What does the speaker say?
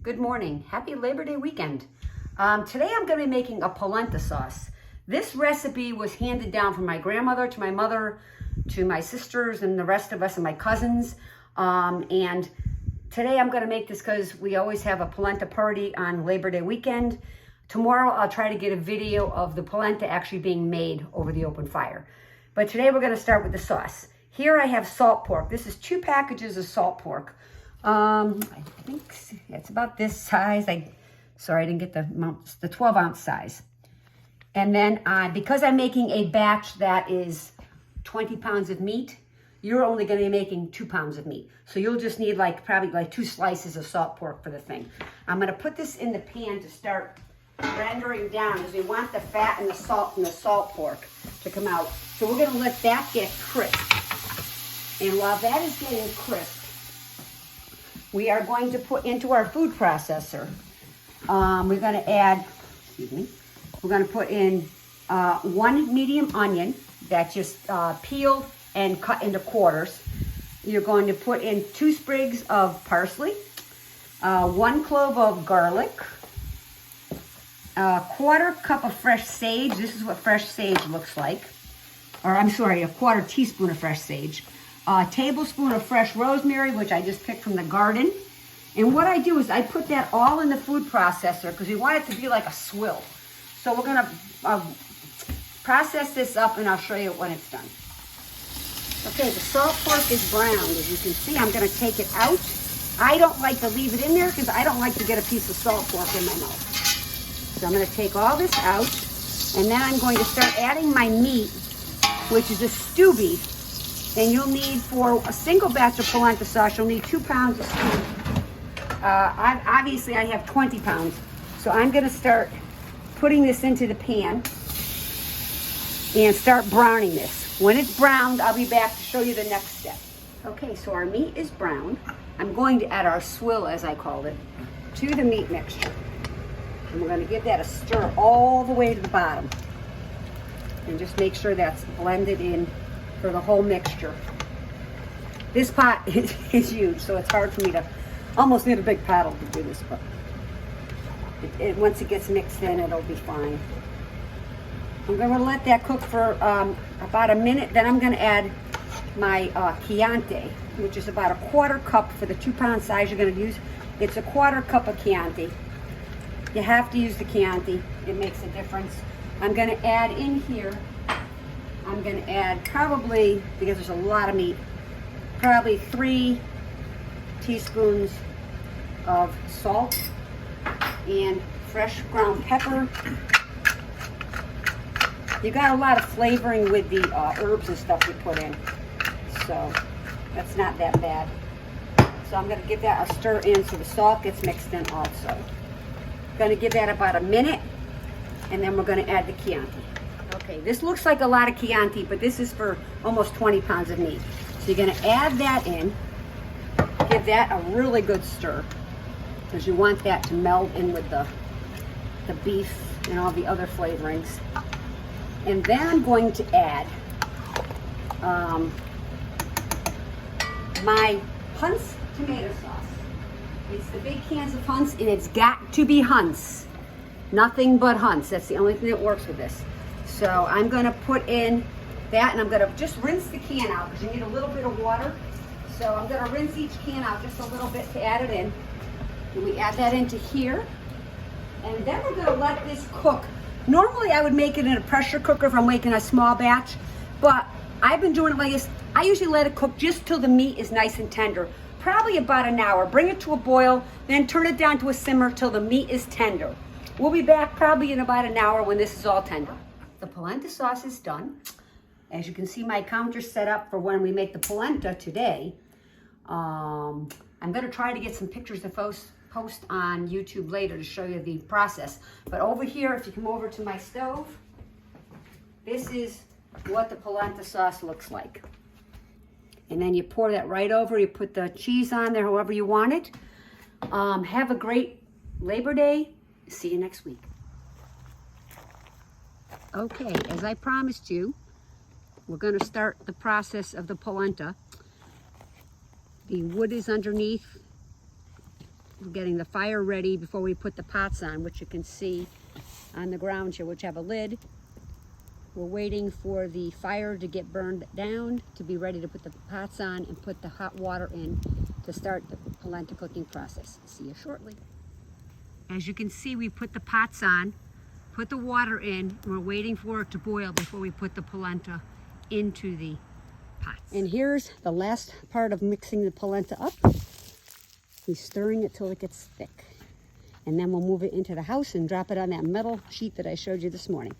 Good morning. Happy Labor Day weekend. Today I'm going to be making a polenta sauce. This recipe was handed down from my grandmother to my mother to my sisters and the rest of us and my cousins. And today I'm going to make this because we always have a polenta party on Labor Day weekend. Tomorrow I'll try to get a video of the polenta actually being made over the open fire. But today we're going to start with the sauce. Here I have salt pork. This is 2 packages of salt pork. I think it's about this size. Sorry, I didn't get the 12-ounce size. And then because I'm making a batch that is 20 pounds of meat, you're only going to be making 2 pounds of meat. So you'll just need probably 2 slices of salt pork for the thing. I'm going to put this in the pan to start rendering down because we want the fat and the salt from the salt pork to come out. So we're going to let that get crisp. And while that is getting crisp, we are going to put into our food processor. We're going to add, we're going to put in 1 medium onion that's just peeled and cut into quarters. You're going to put in 2 sprigs of parsley, 1 clove of garlic, a 1/4 cup of fresh sage. This is what fresh sage looks like. Or I'm sorry, a 1/4 teaspoon of fresh sage. A tablespoon of fresh rosemary, which I just picked from the garden. And what I do is I put that all in the food processor because we want it to be like a swill. So we're going to process this up and I'll show you when it's done. Okay, the salt pork is browned. As you can see, I'm going to take it out. I don't like to leave it in there because I don't like to get a piece of salt pork in my mouth. So I'm going to take all this out and then I'm going to start adding my meat, which is a stew beef. And you'll need, for a single batch of polenta sauce, you'll need 2 pounds of stew. Obviously, I have 20 pounds. So I'm going to start putting this into the pan and start browning this. When it's browned, I'll be back to show you the next step. Okay, so our meat is browned. I'm going to add our swill, as I called it, to the meat mixture. And we're going to give that a stir all the way to the bottom. And just make sure that's blended in for the whole mixture. This pot is huge, so it's hard for me to, almost need a big paddle to do this, but once it gets mixed in, it'll be fine. I'm going to let that cook for about a minute, then I'm going to add my Chianti, which is about a 1/4 cup for the 2 pound size you're going to use. It's a 1/4 cup of Chianti. You have to use the Chianti, it makes a difference. I'm going to add in here, I'm going to add probably, because there's a lot of meat, probably 3 teaspoons of salt and fresh ground pepper. You got a lot of flavoring with the herbs and stuff you put in, so that's not that bad. So I'm going to give that a stir in so the salt gets mixed in also. Going to give that about a minute, and then we're going to add the Chianti. Okay, this looks like a lot of Chianti, but this is for almost 20 pounds of meat. So you're going to add that in, give that a really good stir, because you want that to meld in with the beef and all the other flavorings. And then I'm going to add my Hunt's tomato sauce. It's the big cans of Hunt's, and it's got to be Hunt's. Nothing but Hunt's. That's the only thing that works with this. So I'm going to put in that, and I'm going to just rinse the can out because you need a little bit of water. So I'm going to rinse each can out just a little bit to add it in. And we add that into here. And then we're going to let this cook. Normally I would make it in a pressure cooker if I'm making a small batch, but I've been doing it like this. I usually let it cook just till the meat is nice and tender. Probably about an hour. Bring it to a boil, then turn it down to a simmer till the meat is tender. We'll be back probably in about an hour when this is all tender. The polenta sauce is done. As you can see, my counter's set up for when we make the polenta today. I'm going to try to get some pictures to post on YouTube later to show you the process. But over here, if you come over to my stove, this is what the polenta sauce looks like. And then you pour that right over. You put the cheese on there however you want it. Have a great Labor Day. See you next week. Okay, as I promised you, we're going to start the process of the polenta. The wood is underneath We're getting the fire ready before we put the pots on, which you can see on the ground here, which have a lid. We're waiting for the fire to get burned down to be ready to put the pots on and put the hot water in to start the polenta cooking process. See you shortly. As you can see, we put the pots on, put the water in, and we're waiting for it to boil before we put the polenta into the pots. And here's the last part of mixing the polenta up. We're stirring it till it gets thick. And then we'll move it into the house and drop it on that metal sheet that I showed you this morning.